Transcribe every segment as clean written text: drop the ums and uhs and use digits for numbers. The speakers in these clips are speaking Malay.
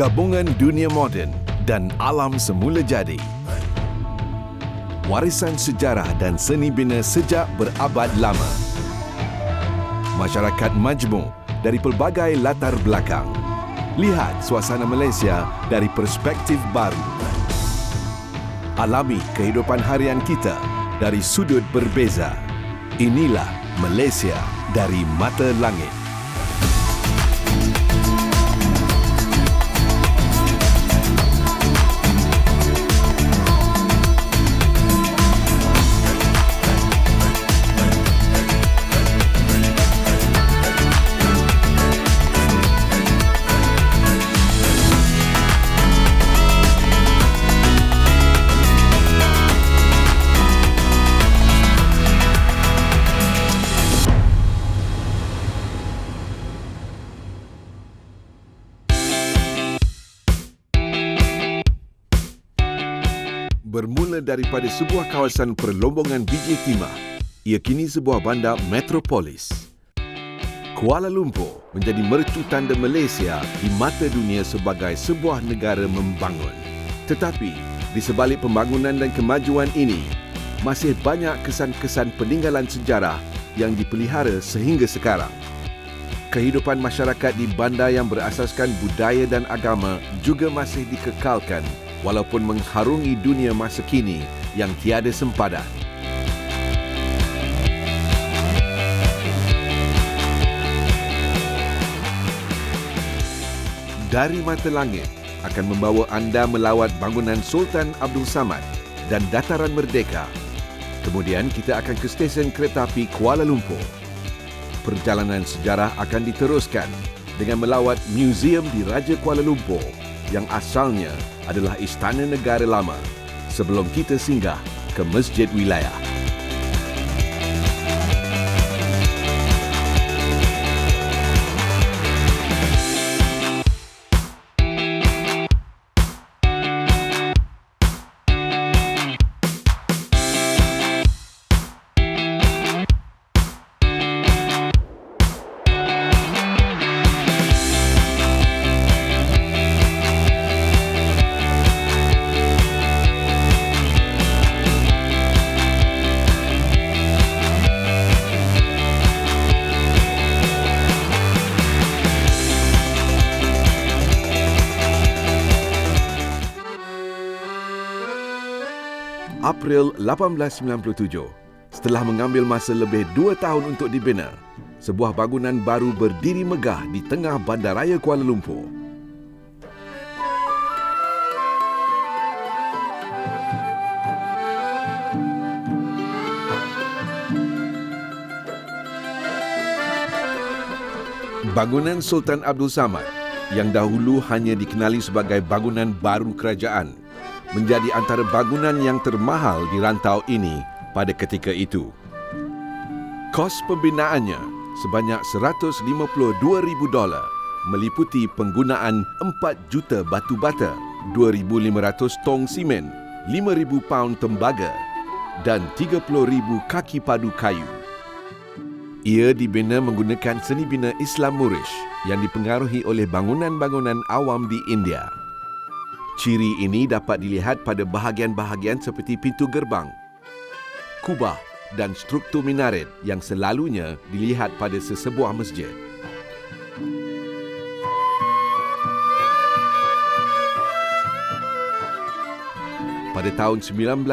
Gabungan dunia moden dan alam semula jadi. Warisan sejarah dan seni bina sejak berabad lama. Masyarakat majmuk dari pelbagai latar belakang. Lihat suasana Malaysia dari perspektif baru. Alami kehidupan harian kita dari sudut berbeza. Inilah Malaysia dari mata langit. Bermula daripada sebuah kawasan perlombongan biji timah, ia kini sebuah bandar metropolis. Kuala Lumpur menjadi mercu tanda Malaysia di mata dunia sebagai sebuah negara membangun. Tetapi, di sebalik pembangunan dan kemajuan ini, masih banyak kesan-kesan peninggalan sejarah yang dipelihara sehingga sekarang. Kehidupan masyarakat di bandar yang berasaskan budaya dan agama juga masih dikekalkan walaupun mengharungi dunia masa kini yang tiada sempadan. Dari Mata Langit akan membawa anda melawat bangunan Sultan Abdul Samad dan Dataran Merdeka. Kemudian kita akan ke stesen kereta api Kuala Lumpur. Perjalanan sejarah akan diteruskan dengan melawat muzium di Raja Kuala Lumpur yang asalnya adalah Istana Negara Lama sebelum kita singgah ke Masjid Wilayah. April 1897, setelah mengambil masa lebih 2 tahun untuk dibina, sebuah bangunan baru berdiri megah di tengah Bandaraya Kuala Lumpur. Bangunan Sultan Abdul Samad yang dahulu hanya dikenali sebagai bangunan baru kerajaan menjadi antara bangunan yang termahal di rantau ini pada ketika itu. Kos pembinaannya sebanyak $152,000 meliputi penggunaan 4 juta batu bata, 2,500 tong simen, 5,000 paun tembaga dan 30,000 kaki padu kayu. Ia dibina menggunakan seni bina Islam Moorish yang dipengaruhi oleh bangunan-bangunan awam di India. Ciri ini dapat dilihat pada bahagian-bahagian seperti pintu gerbang, kubah dan struktur minaret yang selalunya dilihat pada sesebuah masjid. Pada tahun 1990,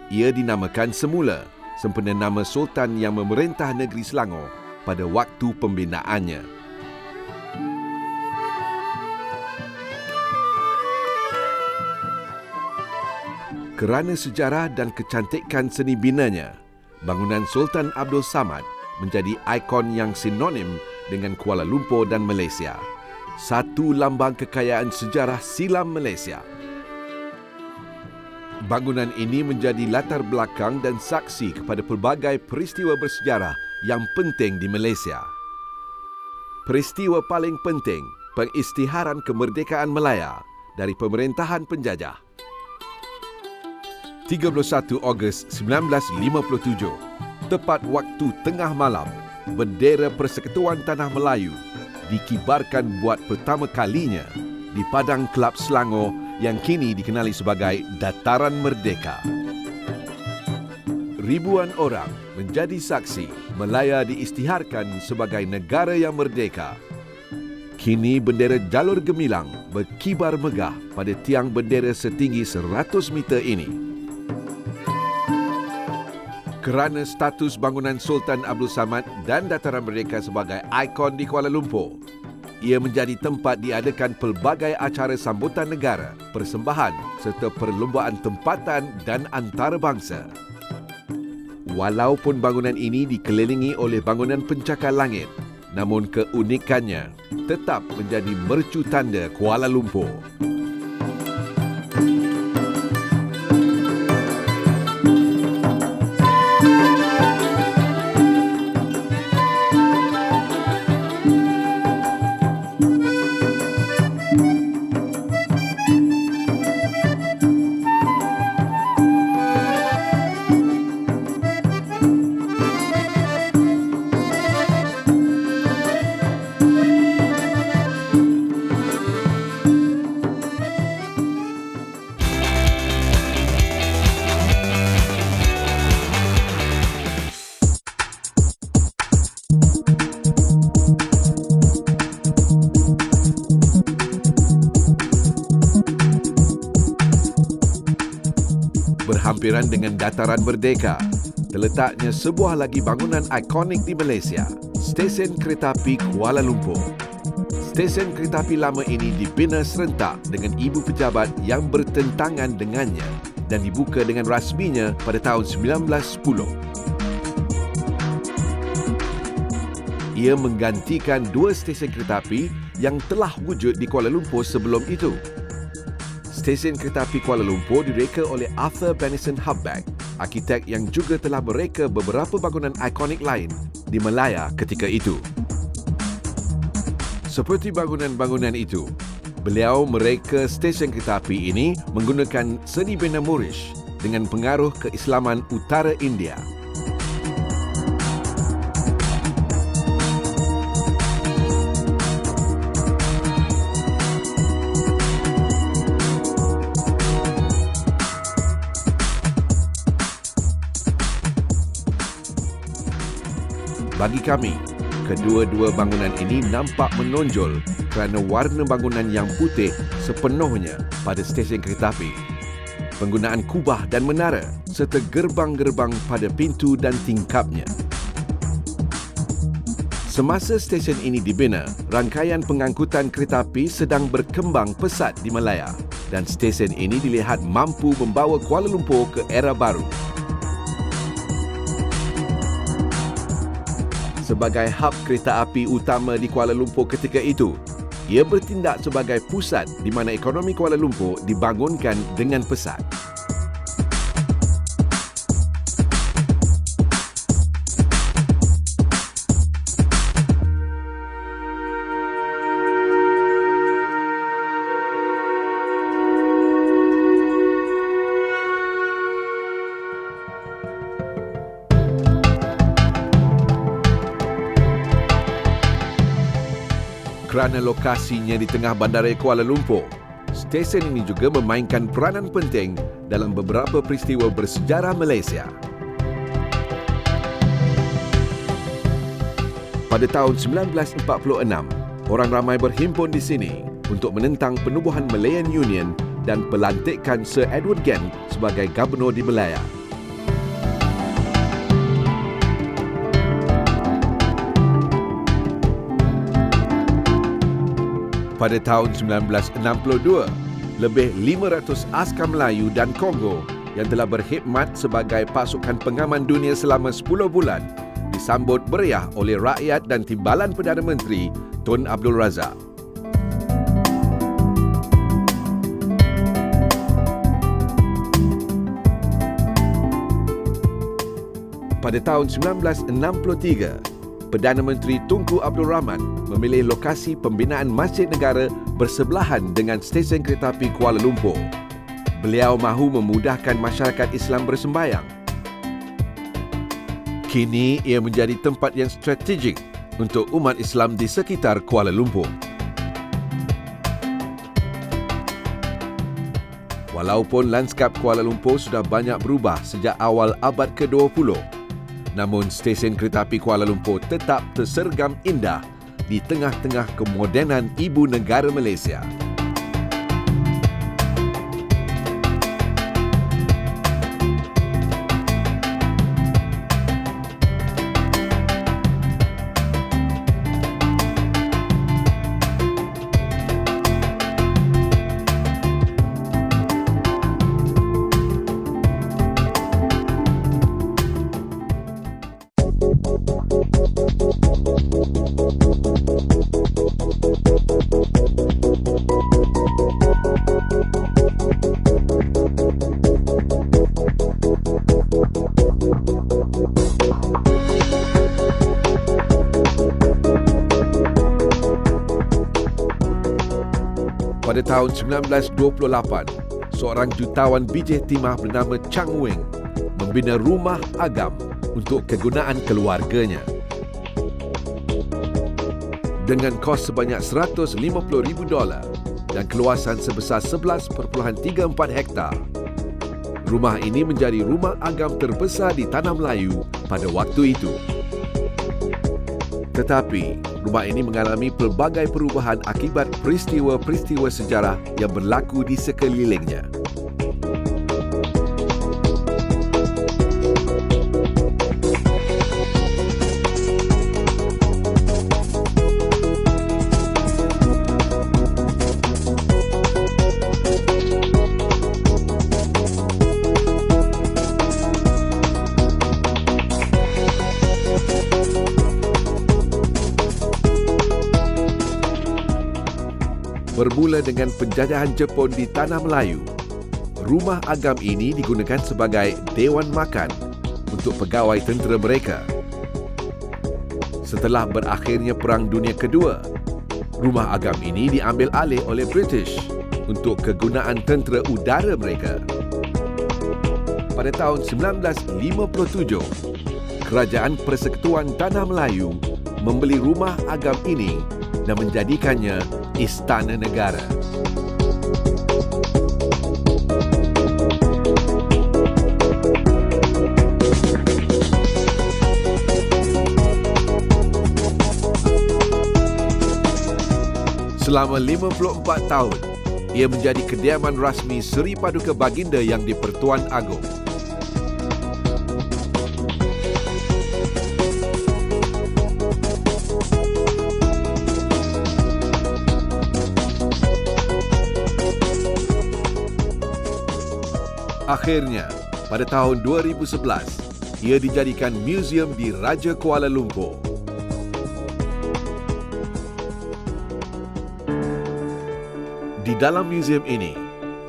ia dinamakan semula sempena nama Sultan yang memerintah negeri Selangor pada waktu pembinaannya. Kerana sejarah dan kecantikan seni binanya, bangunan Sultan Abdul Samad menjadi ikon yang sinonim dengan Kuala Lumpur dan Malaysia. Satu lambang kekayaan sejarah silam Malaysia. Bangunan ini menjadi latar belakang dan saksi kepada pelbagai peristiwa bersejarah yang penting di Malaysia. Peristiwa paling penting, pengisytiharan kemerdekaan Melaya dari pemerintahan penjajah. 31 Ogos 1957, tepat waktu tengah malam, bendera Persekutuan Tanah Melayu dikibarkan buat pertama kalinya di Padang Kelab Selangor yang kini dikenali sebagai Dataran Merdeka. Ribuan orang menjadi saksi Malaya diisytiharkan sebagai negara yang merdeka. Kini bendera jalur gemilang berkibar megah pada tiang bendera setinggi 100 meter ini. Kerana status bangunan Sultan Abdul Samad dan Dataran Merdeka sebagai ikon di Kuala Lumpur, ia menjadi tempat diadakan pelbagai acara sambutan negara, persembahan serta perlombaan tempatan dan antarabangsa. Walaupun bangunan ini dikelilingi oleh bangunan pencakar langit, namun keunikannya tetap menjadi mercu tanda Kuala Lumpur. Berhampiran dengan Dataran Merdeka, terletaknya sebuah lagi bangunan ikonik di Malaysia, Stesen Kereta Api Kuala Lumpur. Stesen kereta api lama ini dibina serentak dengan ibu pejabat yang bertentangan dengannya dan dibuka dengan rasminya pada tahun 1910. Ia menggantikan dua stesen kereta api yang telah wujud di Kuala Lumpur sebelum itu. Stesen kereta api Kuala Lumpur direka oleh Arthur Benison Hubback, arkitek yang juga telah mereka beberapa bangunan ikonik lain di Malaya ketika itu. Seperti bangunan-bangunan itu, beliau mereka stesen kereta api ini menggunakan seni bina Moorish dengan pengaruh keislaman utara India. Bagi kami, kedua-dua bangunan ini nampak menonjol kerana warna bangunan yang putih sepenuhnya pada stesen kereta api. Penggunaan kubah dan menara serta gerbang-gerbang pada pintu dan tingkapnya. Semasa stesen ini dibina, rangkaian pengangkutan kereta api sedang berkembang pesat di Malaya dan stesen ini dilihat mampu membawa Kuala Lumpur ke era baru. Sebagai hub kereta api utama di Kuala Lumpur ketika itu, ia bertindak sebagai pusat di mana ekonomi Kuala Lumpur dibangunkan dengan pesat. Kerana lokasinya di tengah bandaraya Kuala Lumpur, stesen ini juga memainkan peranan penting dalam beberapa peristiwa bersejarah Malaysia. Pada tahun 1946, orang ramai berhimpun di sini untuk menentang penubuhan Malayan Union dan pelantikan Sir Edward Gent sebagai Gubernur di Malaya. Pada tahun 1962, lebih 500 askar Melayu dan Kongo yang telah berkhidmat sebagai pasukan pengaman dunia selama 10 bulan disambut meriah oleh rakyat dan timbalan Perdana Menteri Tun Abdul Razak. Pada tahun 1963, Perdana Menteri Tunku Abdul Rahman memilih lokasi pembinaan Masjid Negara bersebelahan dengan stesen kereta api Kuala Lumpur. Beliau mahu memudahkan masyarakat Islam bersembayang. Kini ia menjadi tempat yang strategik untuk umat Islam di sekitar Kuala Lumpur. Walaupun landskap Kuala Lumpur sudah banyak berubah sejak awal abad ke-20, namun stesen kereta api Kuala Lumpur tetap tersergam indah di tengah-tengah kemodenan ibu negara Malaysia. Pada tahun 1928, seorang jutawan Bijih Timah bernama Chang Weng membina rumah agam untuk kegunaan keluarganya. Dengan kos sebanyak $150,000 dan keluasan sebesar 11.34 hektar, rumah ini menjadi rumah agam terbesar di Tanah Melayu pada waktu itu. Tetapi, rumah ini mengalami pelbagai perubahan akibat peristiwa-peristiwa sejarah yang berlaku di sekelilingnya. Bermula dengan penjajahan Jepun di Tanah Melayu, rumah agam ini digunakan sebagai dewan makan untuk pegawai tentera mereka. Setelah berakhirnya Perang Dunia Kedua, rumah agam ini diambil alih oleh British untuk kegunaan tentera udara mereka. Pada tahun 1957, Kerajaan Persekutuan Tanah Melayu membeli rumah agam ini dan menjadikannya Istana Negara. Selama 54 tahun, ia menjadi kediaman rasmi Seri Paduka Baginda Yang di-Pertuan Agong. Akhirnya, pada tahun 2011, ia dijadikan muzium di Raja Kuala Lumpur. Di dalam muzium ini,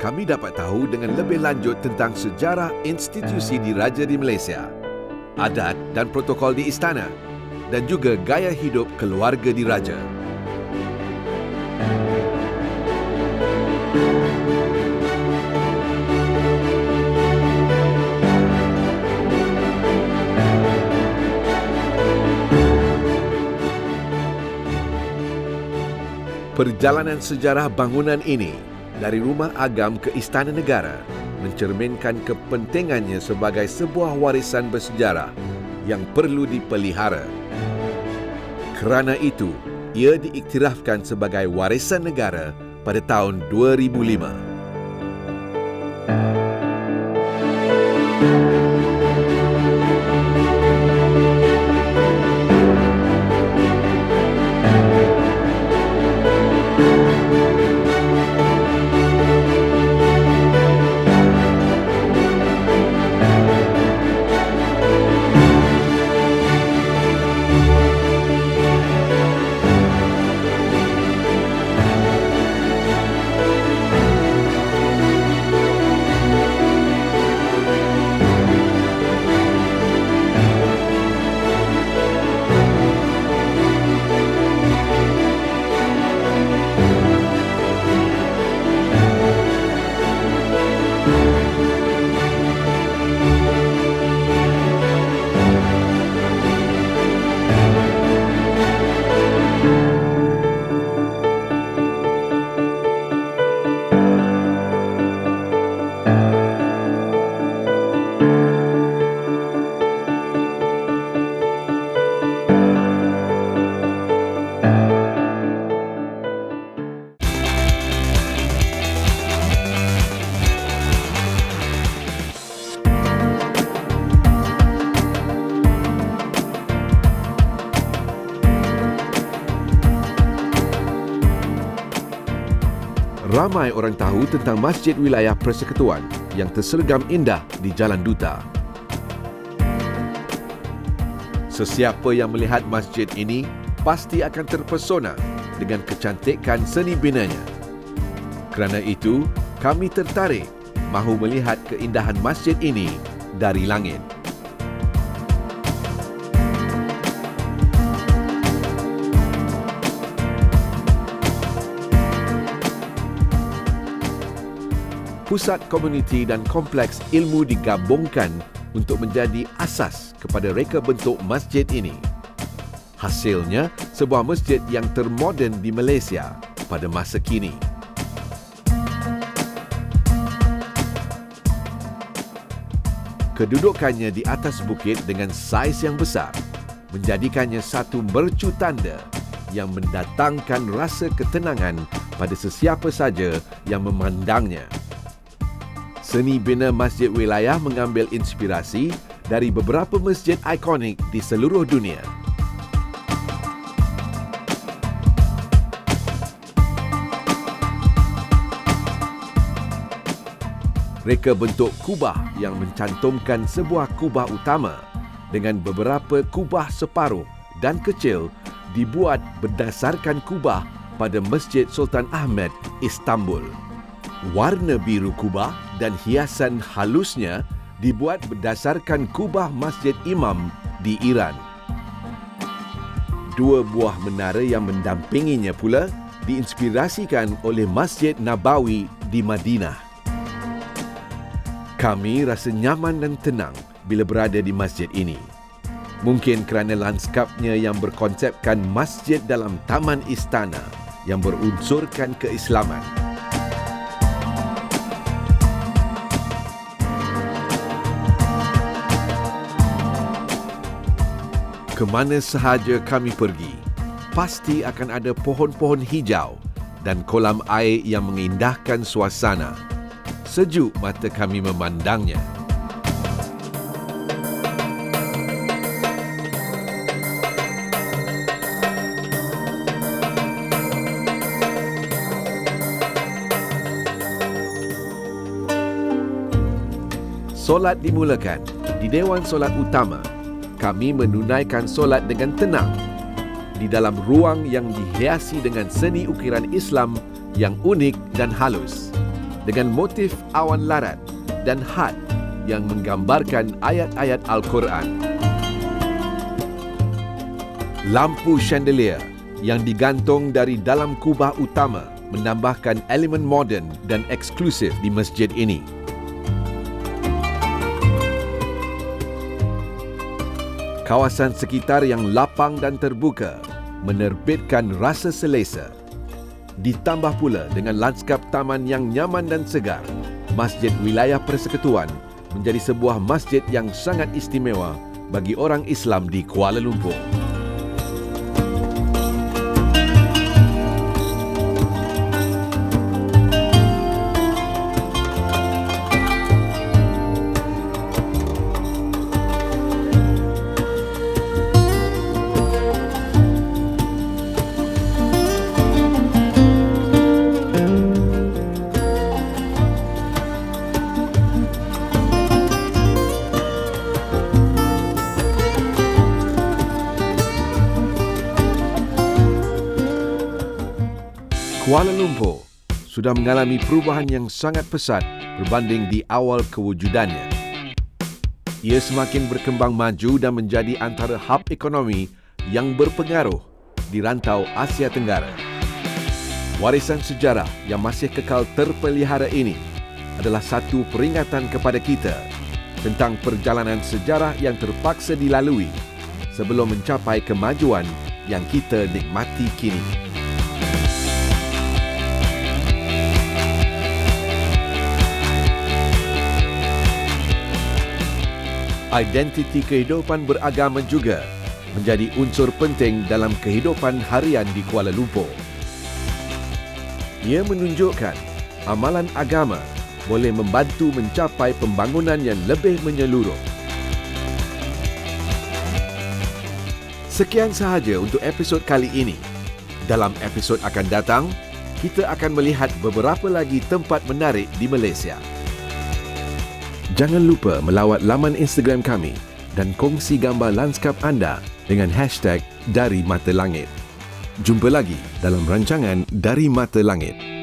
kami dapat tahu dengan lebih lanjut tentang sejarah institusi diraja di Malaysia, adat dan protokol di istana, dan juga gaya hidup keluarga diraja. Perjalanan sejarah bangunan ini dari rumah agam ke Istana Negara mencerminkan kepentingannya sebagai sebuah warisan bersejarah yang perlu dipelihara. Kerana itu, ia diiktirafkan sebagai warisan negara pada tahun 2005. Ramai orang tahu tentang Masjid Wilayah Persekutuan yang tersergam indah di Jalan Duta. Sesiapa yang melihat masjid ini pasti akan terpesona dengan kecantikan seni binanya. Kerana itu, kami tertarik mahu melihat keindahan masjid ini dari langit. Pusat komuniti dan kompleks ilmu digabungkan untuk menjadi asas kepada reka bentuk masjid ini. Hasilnya, sebuah masjid yang termoden di Malaysia pada masa kini. Kedudukannya di atas bukit dengan saiz yang besar menjadikannya satu mercu tanda yang mendatangkan rasa ketenangan pada sesiapa saja yang memandangnya. Seni bina Masjid Wilayah mengambil inspirasi dari beberapa masjid ikonik di seluruh dunia. Reka bentuk kubah yang mencantumkan sebuah kubah utama dengan beberapa kubah separuh dan kecil dibuat berdasarkan kubah pada Masjid Sultan Ahmed, Istanbul. Warna biru kubah dan hiasan halusnya dibuat berdasarkan kubah Masjid Imam di Iran. Dua buah menara yang mendampinginya pula diinspirasikan oleh Masjid Nabawi di Madinah. Kami rasa nyaman dan tenang bila berada di masjid ini. Mungkin kerana landskapnya yang berkonsepkan masjid dalam taman istana yang berunsurkan keislaman. Kemana sahaja kami pergi, pasti akan ada pohon-pohon hijau dan kolam air yang mengindahkan suasana. Sejuk mata kami memandangnya. Solat dimulakan di Dewan Solat Utama. Kami menunaikan solat dengan tenang di dalam ruang yang dihiasi dengan seni ukiran Islam yang unik dan halus, dengan motif awan larat dan had yang menggambarkan ayat-ayat Al-Quran. Lampu chandelier yang digantung dari dalam kubah utama menambahkan elemen moden dan eksklusif di masjid ini. Kawasan sekitar yang lapang dan terbuka menerbitkan rasa selesa. Ditambah pula dengan landskap taman yang nyaman dan segar, Masjid Wilayah Persekutuan menjadi sebuah masjid yang sangat istimewa bagi orang Islam di Kuala Lumpur. Kuala Lumpur sudah mengalami perubahan yang sangat pesat berbanding di awal kewujudannya. Ia semakin berkembang maju dan menjadi antara hub ekonomi yang berpengaruh di rantau Asia Tenggara. Warisan sejarah yang masih kekal terpelihara ini adalah satu peringatan kepada kita tentang perjalanan sejarah yang terpaksa dilalui sebelum mencapai kemajuan yang kita nikmati kini. Identiti kehidupan beragama juga menjadi unsur penting dalam kehidupan harian di Kuala Lumpur. Ia menunjukkan amalan agama boleh membantu mencapai pembangunan yang lebih menyeluruh. Sekian sahaja untuk episod kali ini. Dalam episod akan datang, kita akan melihat beberapa lagi tempat menarik di Malaysia. Jangan lupa melawat laman Instagram kami dan kongsi gambar lanskap anda dengan hashtag Dari Mata Langit. Jumpa lagi dalam rancangan Dari Mata Langit.